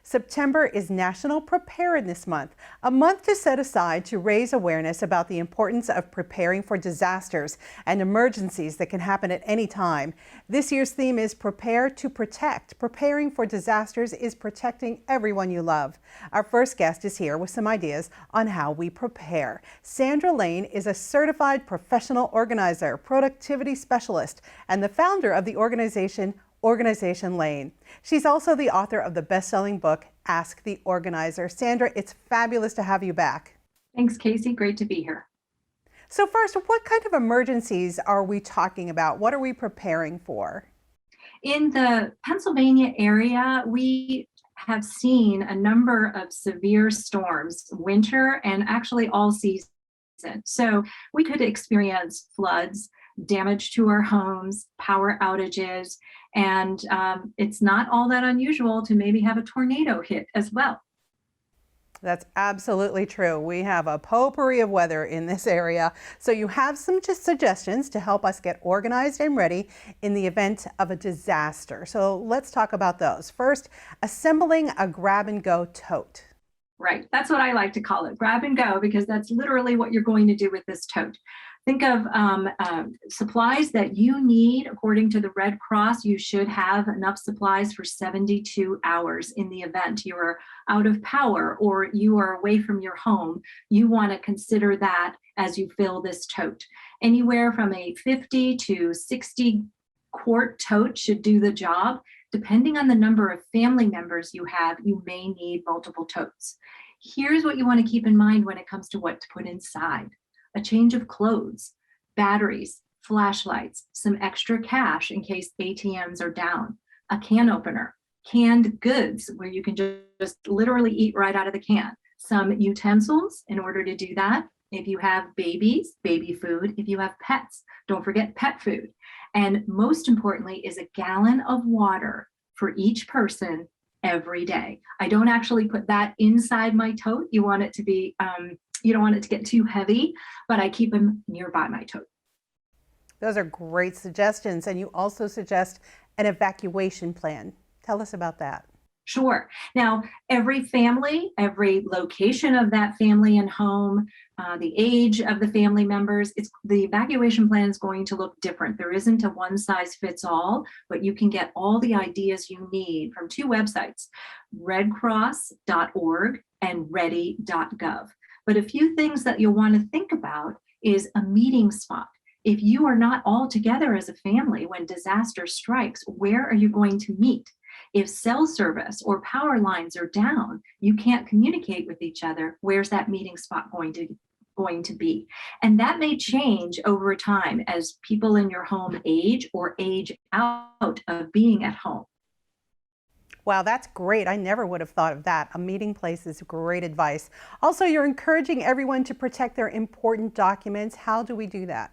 September is National Preparedness Month, a month to set aside to raise awareness about the importance of preparing for disasters and emergencies that can happen at any time. This year's theme is Prepare to Protect. Preparing for disasters is protecting everyone you love. Our first guest is here with some ideas on how we prepare. Sandra Lane is a certified professional organizer, productivity specialist, and the founder of the organization Lane. She's also the author of the best-selling book, Ask the Organizer. Sandra, it's fabulous to have you back. Thanks, Casey. Great to be here. So first, what kind of emergencies are we talking about? What are we preparing for? In the Pennsylvania area, we have seen a number of severe storms, winter and actually all season. So we could experience floods, damage to our homes, power outages, and it's not all that unusual to maybe have a tornado hit as well. That's absolutely true. We have a potpourri of weather in this area. So you have some just suggestions to help us get organized and ready in the event of a disaster. So let's talk about those. First, assembling a grab-and-go tote. Right, that's what I like to call it, grab and go, because that's literally what you're going to do with this tote. Think of supplies that you need. According to the Red Cross, you should have enough supplies for 72 hours in the event you are out of power or you are away from your home. You want to consider that as you fill this tote. Anywhere from a 50 to 60 quart tote should do the job. Depending on the number of family members you have, you may need multiple totes. Here's what you want to keep in mind when it comes to what to put inside. A change of clothes, batteries, flashlights, some extra cash in case ATMs are down, a can opener, canned goods where you can just literally eat right out of the can, some utensils in order to do that. If you have babies, baby food. If you have pets, don't forget pet food. And most importantly is a gallon of water for each person every day. I don't actually put that inside my tote. You want it to be, you don't want it to get too heavy, but I keep them nearby my tote. Those are great suggestions. And you also suggest an evacuation plan. Tell us about that. Sure. Now, every family, every location of that family and home, the age of the family members, the evacuation plan is going to look different. There isn't a one size fits all, but you can get all the ideas you need from two websites, redcross.org and ready.gov. But a few things that you'll want to think about is a meeting spot. If you are not all together as a family when disaster strikes, where are you going to meet? If cell service or power lines are down, you can't communicate with each other. Where's that meeting spot going to be? And that may change over time as people in your home age or age out of being at home. Wow, that's great. I never would have thought of that. A meeting place is great advice. Also, you're encouraging everyone to protect their important documents. How do we do that?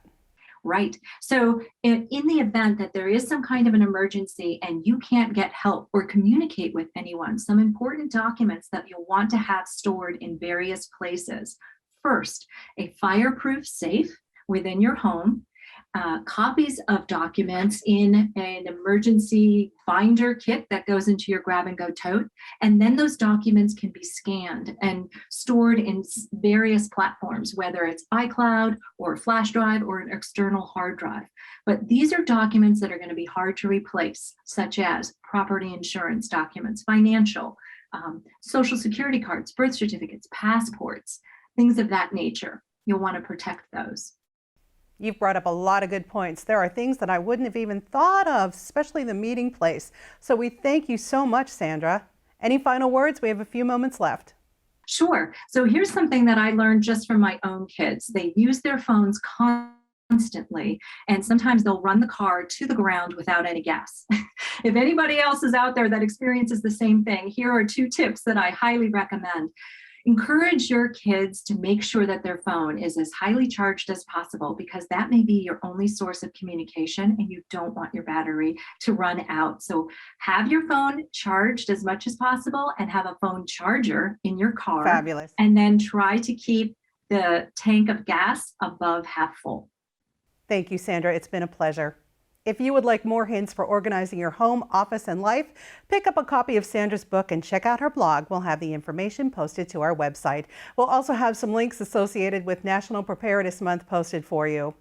Right. So in the event that there is some kind of an emergency and you can't get help or communicate with anyone, some important documents that you'll want to have stored in various places. First, a fireproof safe within your home, copies of documents in an emergency binder kit that goes into your grab-and-go tote, and then those documents can be scanned and stored in various platforms, whether it's iCloud or a flash drive or an external hard drive. But these are documents that are going to be hard to replace, such as property insurance documents, financial, social security cards, birth certificates, passports, things of that nature. You'll want to protect those. You've brought up a lot of good points. There are things that I wouldn't have even thought of, especially the meeting place. So we thank you so much, Sandra. Any final words? We have a few moments left. Sure. So here's something that I learned just from my own kids. They use their phones constantly, and sometimes they'll run the car to the ground without any gas. If anybody else is out there that experiences the same thing, here are two tips that I highly recommend. Encourage your kids to make sure that their phone is as highly charged as possible, because that may be your only source of communication and you don't want your battery to run out. So have your phone charged as much as possible and have a phone charger in your car. Fabulous. And then try to keep the tank of gas above half full. Thank you, Sandra. It's been a pleasure. If you would like more hints for organizing your home, office, and life, pick up a copy of Sandra's book and check out her blog. We'll have the information posted to our website. We'll also have some links associated with National Preparedness Month posted for you.